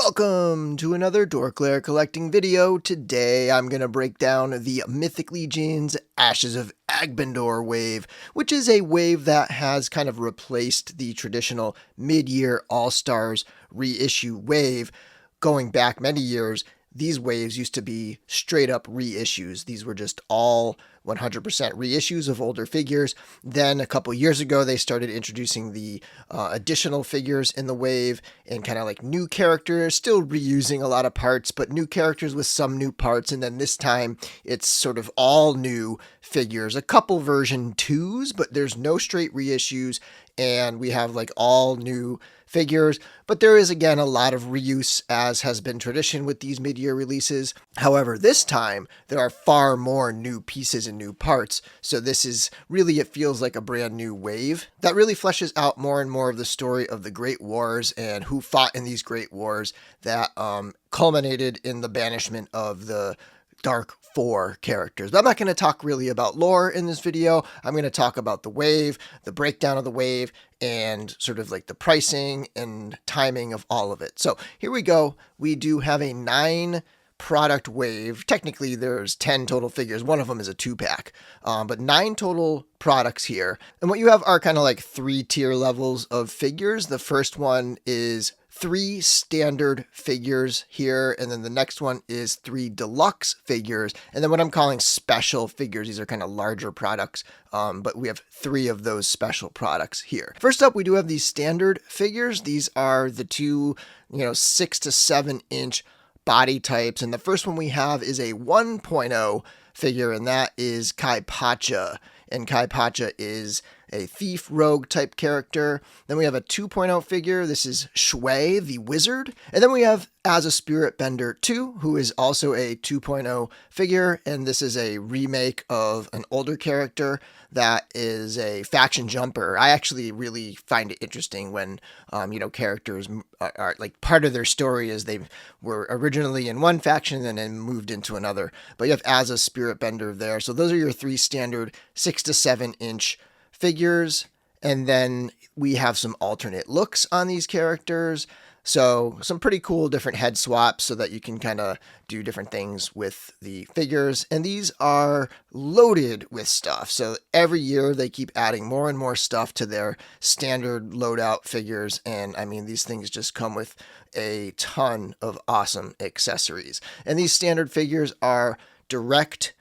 Welcome to another DorkLair collecting video. Today I'm going to break down the Mythic Legion's Ashes of Agbendor wave, which is a wave that has kind of replaced the traditional mid-year All-Stars reissue wave. Going back many years, these waves used to be straight up reissues. These were just all 100% reissues of older figures. Then a couple years ago, they started introducing the additional figures in the wave and kind of like new characters, still reusing a lot of parts, but new characters with some new parts. And then this time it's sort of all new figures, a couple version 2s, but there's no straight reissues. And we have like all new figures, but there is again a lot of reuse, as has been tradition with these mid-year releases. However, this time there are far more new pieces and new parts, so this is really, it feels like a brand new wave that really fleshes out more and more of the story of the Great Wars and who fought in these Great Wars that culminated in the banishment of the Dark 4 characters. But I'm not going to talk really about lore in this video. I'm going to talk about the wave, the breakdown of the wave, and sort of like the pricing and timing of all of it. So here we go. We do have a 9 product wave. Technically there's 10 total figures. One of them is a 2-pack, but 9 total products here. And what you have are kind of like 3 tier levels of figures. The first one is 3 standard figures here, and then the next one is 3 deluxe figures, and then what I'm calling special figures. These are kind of larger products, but we have 3 of those special products here. First up, we do have these standard figures. These are the 2, 6 to 7 inch body types, and the first one we have is a 1.0 figure, and that is Kai Pacha. And Kai Pacha is a thief rogue type character. Then we have a 2.0 figure. This is Shui the Wizard. And then we have As a Spirit Bender 2, who is also a 2.0 figure. And this is a remake of an older character that is a faction jumper. I actually really find it interesting when, characters are like part of their story is they were originally in one faction and then moved into another. But you have As a Spirit Bender there. So those are your 3 standard 6 to 7 inch figures, and then we have some alternate looks on these characters. So some pretty cool different head swaps so that you can kind of do different things with the figures. And these are loaded with stuff. So every year they keep adding more and more stuff to their standard loadout figures. And I mean, these things just come with a ton of awesome accessories. And these standard figures are direct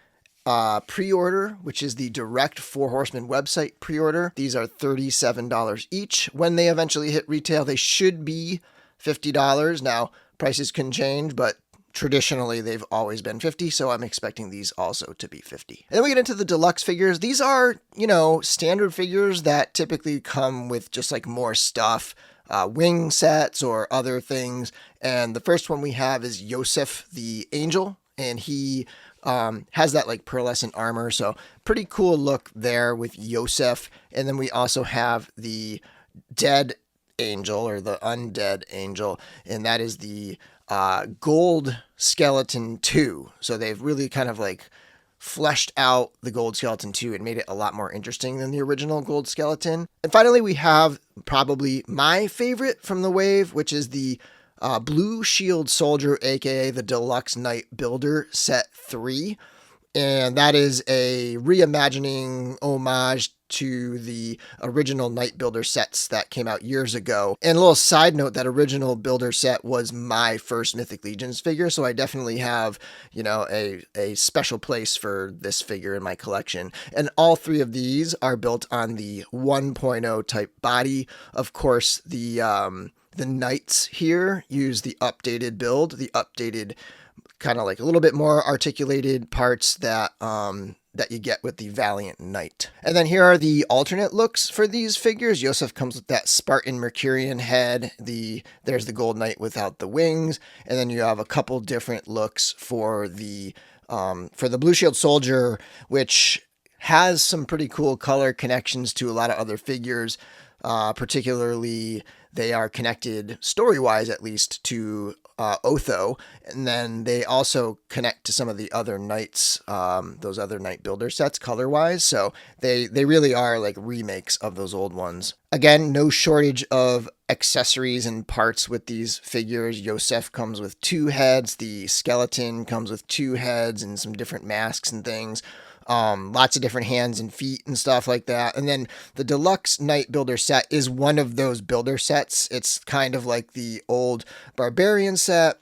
pre-order, which is the direct 4 Horsemen website pre-order. These are $37 each. When they eventually hit retail, they should be $50. Now, prices can change, but traditionally they've always been $50, so I'm expecting these also to be $50. And then we get into the deluxe figures. These are, standard figures that typically come with just like more stuff, wing sets or other things. And the first one we have is Yosef the Angel, and he has that like pearlescent armor, so pretty cool look there with Yosef. And then we also have the Dead Angel, or the Undead Angel, and that is the Gold Skeleton 2. So they've really kind of like fleshed out the Gold Skeleton 2 and made it a lot more interesting than the original Gold Skeleton. And finally, we have probably my favorite from the wave, which is the Blue Shield Soldier, aka the Deluxe Knight Builder Set 3. And that is a reimagining homage to the original Knight Builder sets that came out years ago. And a little side note, that original Builder set was my first Mythic Legions figure, so I definitely have, a special place for this figure in my collection. And all 3 of these are built on the 1.0 type body. Of course, the knights here use the updated build, the updated kind of like a little bit more articulated parts that that you get with the Valiant Knight. And then here are the alternate looks for these figures. Yosef comes with that Spartan Mercurian head. There's the Gold Knight without the wings, and then you have a couple different looks for the Blue Shield Soldier, which has some pretty cool color connections to a lot of other figures, particularly they are connected story-wise, at least, to Otho, and then they also connect to some of the other knights, those other knight builder sets color-wise. So they really are like remakes of those old ones. Again, no shortage of accessories and parts with these figures. Yosef comes with 2 heads. The skeleton comes with 2 heads and some different masks and things. Lots of different hands and feet and stuff like that. And then the deluxe Knight Builder set is one of those builder sets. It's kind of like the old Barbarian set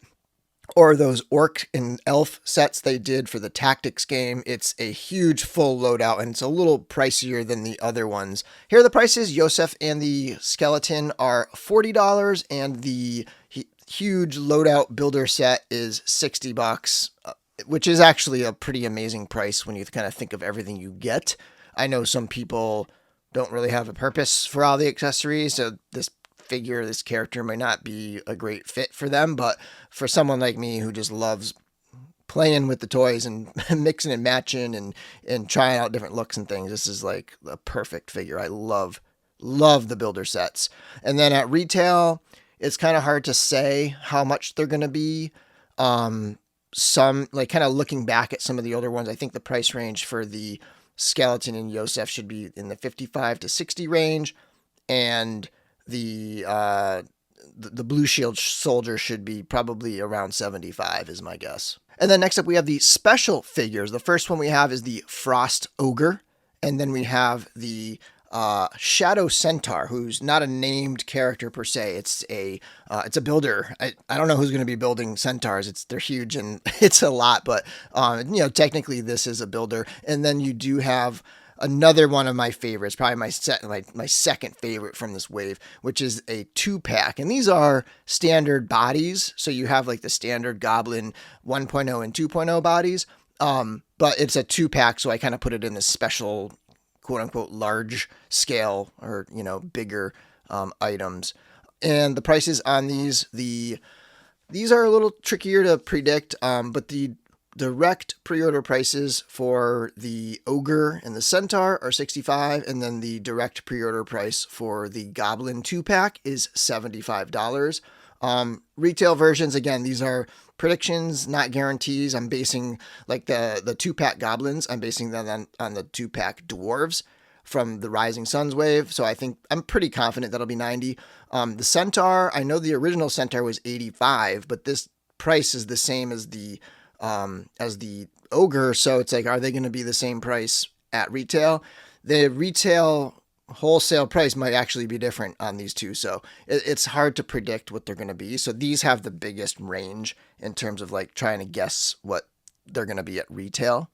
or those Orc and Elf sets they did for the Tactics game. It's a huge full loadout, and it's a little pricier than the other ones. Here are the prices. Yosef and the skeleton are $40, and the huge loadout builder set is $60. Which is actually a pretty amazing price when you kind of think of everything you get. I know some people don't really have a purpose for all the accessories, so this character might not be a great fit for them, but for someone like me who just loves playing with the toys and mixing and matching and trying out different looks and things, this is like a perfect figure. I love the builder sets. And then at retail, it's kind of hard to say how much they're going to be. Some, like, kind of looking back at some of the older ones, I think the price range for the skeleton and Yosef should be in the 55 to 60 range, and the blue shield soldier should be probably around 75 is my guess. And then next up we have the special figures. The first one we have is the Frost Ogre, and then we have the Shadow Centaur, who's not a named character per se. It's a builder. I don't know who's going to be building centaurs. They're huge and it's a lot, but technically this is a builder. And then you do have another one of my favorites, probably my second favorite from this wave, which is a 2-pack. And these are standard bodies. So you have like the standard Goblin 1.0 and 2.0 bodies. But it's a 2-pack, so I kind of put it in this special quote unquote large scale or bigger items. And the prices on these are a little trickier to predict, but the direct pre-order prices for the Ogre and the Centaur are $65, and then the direct pre-order price for the Goblin 2-pack is $75. Retail versions, again, these are predictions, not guarantees. I'm basing like the 2-pack goblins, I'm basing them on the 2-pack dwarves from the Rising Suns wave. So I think I'm pretty confident that'll be 90. The Centaur, I know the original Centaur was 85, but this price is the same as the Ogre. So it's like, are they going to be the same price at retail? The retail wholesale price might actually be different on these two, so it's hard to predict what they're going to be. So these have the biggest range in terms of like trying to guess what they're going to be at retail.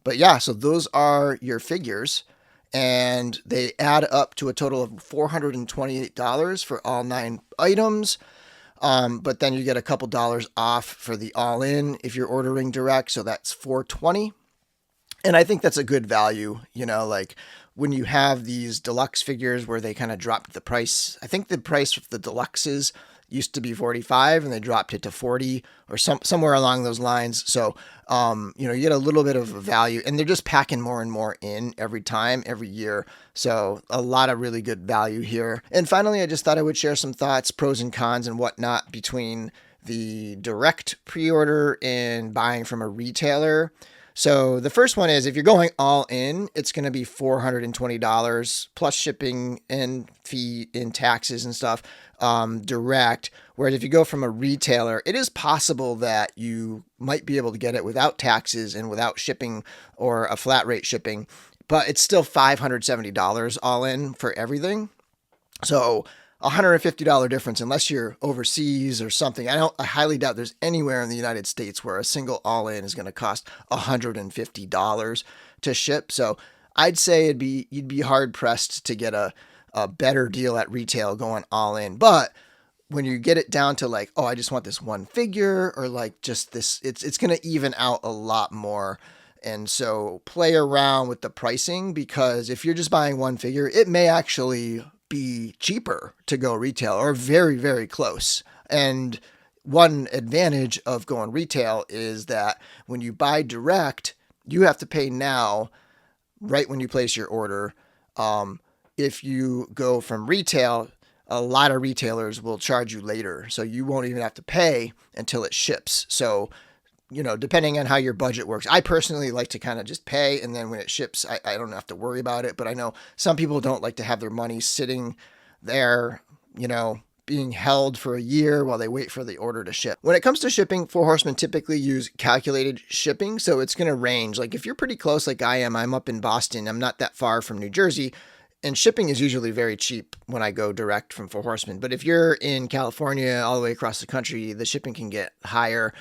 But yeah, so those are your figures, and they add up to a total of $428 for all 9 items. But then you get a couple dollars off for the all-in if you're ordering direct, so that's $420. And I think that's a good value, like when you have these deluxe figures where they kind of dropped the price. I think the price of the deluxes used to be $45 and they dropped it to $40 or somewhere along those lines. So, you get a little bit of value, and they're just packing more and more in every year. So a lot of really good value here. And finally, I just thought I would share some thoughts, pros and cons and whatnot between the direct pre-order and buying from a retailer. So the first one is, if you're going all in, it's going to be $420 plus shipping and fee and taxes and stuff, direct. Whereas if you go from a retailer, it is possible that you might be able to get it without taxes and without shipping or a flat rate shipping, but it's still $570 all in for everything. So $150 difference unless you're overseas or something. I highly doubt there's anywhere in the United States where a single all-in is going to cost $150 to ship. So I'd say you'd be hard pressed to get a better deal at retail going all in. But when you get it down to like, oh, I just want this one figure, or like just this, it's going to even out a lot more. And so play around with the pricing, because if you're just buying one figure, it may actually be cheaper to go retail or very, very close. And one advantage of going retail is that when you buy direct, you have to pay now, right when you place your order. If you go from retail, a lot of retailers will charge you later. So you won't even have to pay until it ships. So, depending on how your budget works, I personally like to kind of just pay. And then when it ships, I don't have to worry about it. But I know some people don't like to have their money sitting there, being held for a year while they wait for the order to ship. When it comes to shipping, Four Horsemen typically use calculated shipping. So it's going to range. Like if you're pretty close, like I am, I'm up in Boston. I'm not that far from New Jersey. And shipping is usually very cheap when I go direct from Four Horsemen. But if you're in California all the way across the country, the shipping can get higher.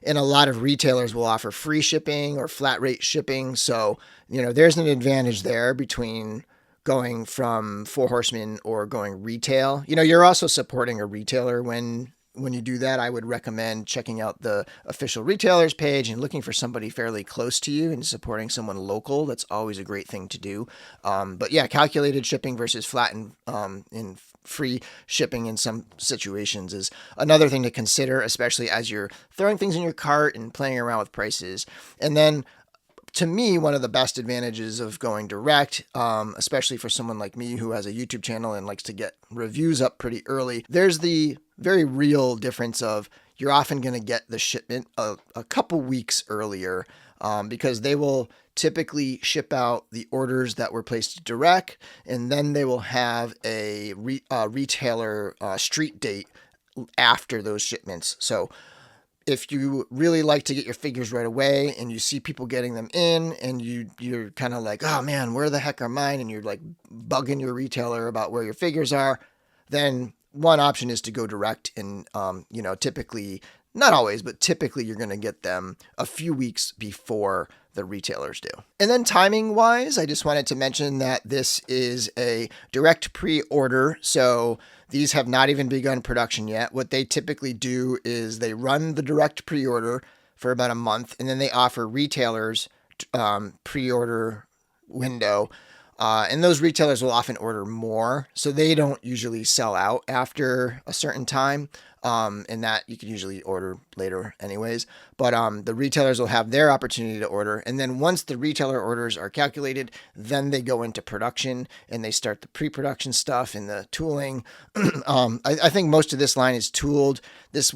And a lot of retailers will offer free shipping or flat rate shipping. So, there's an advantage there between going from Four Horsemen or going retail. You're also supporting a retailer when you do that. I would recommend checking out the official retailers page and looking for somebody fairly close to you and supporting someone local. That's always a great thing to do. But yeah, calculated shipping versus flat and free shipping in some situations is another thing to consider, especially as you're throwing things in your cart and playing around with prices. And then to me, one of the best advantages of going direct, especially for someone like me who has a YouTube channel and likes to get reviews up pretty early, there's the very real difference of you're often going to get the shipment a couple weeks earlier because they will typically ship out the orders that were placed direct, and then they will have a retailer street date after those shipments. So if you really like to get your figures right away and you see people getting them in and you're kind of like, oh man, where the heck are mine? And you're like bugging your retailer about where your figures are, then one option is to go direct. And, typically, not always, but typically you're going to get them a few weeks before the retailers do. And then timing wise, I just wanted to mention that this is a direct pre-order. So these have not even begun production yet. What they typically do is they run the direct pre-order for about a month, and then they offer retailers pre-order window. And those retailers will often order more, so they don't usually sell out after a certain time. And that you can usually order later anyways. But the retailers will have their opportunity to order. And then once the retailer orders are calculated, then they go into production and they start the pre-production stuff and the tooling. I think most of this line is tooled. This,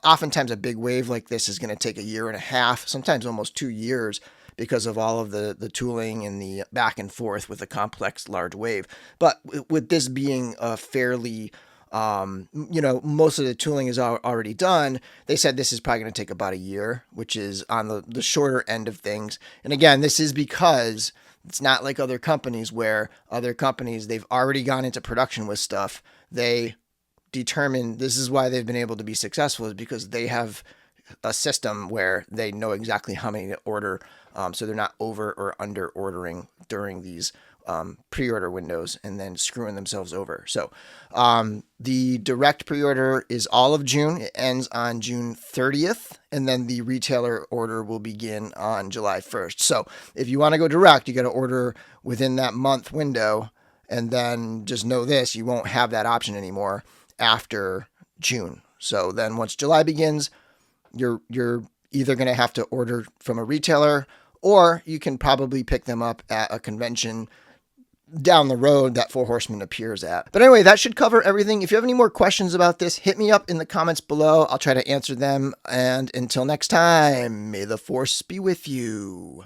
oftentimes a big wave like this is going to take a year and a half, sometimes almost 2 years, because of all of the tooling and the back and forth with a complex large wave. But with this being a fairly most of the tooling is already done, they said this is probably going to take about a year, which is on the shorter end of things. And again, this is because it's not like other companies where other companies, they've already gone into production with stuff. They determine this is why they've been able to be successful, is because they have a system where they know exactly how many to order. So they're not over or under ordering during these pre-order windows and then screwing themselves over. So the direct pre-order is all of June. It ends on June 30th, and then the retailer order will begin on July 1st. So if you want to go direct, you got to order within that month window, and then just know this, you won't have that option anymore after June. So then once July begins, you're either going to have to order from a retailer, or you can probably pick them up at a convention down the road that Four Horsemen appears at. But anyway, that should cover everything. If you have any more questions about this, hit me up in the comments below. I'll try to answer them. And until next time, may the Force be with you.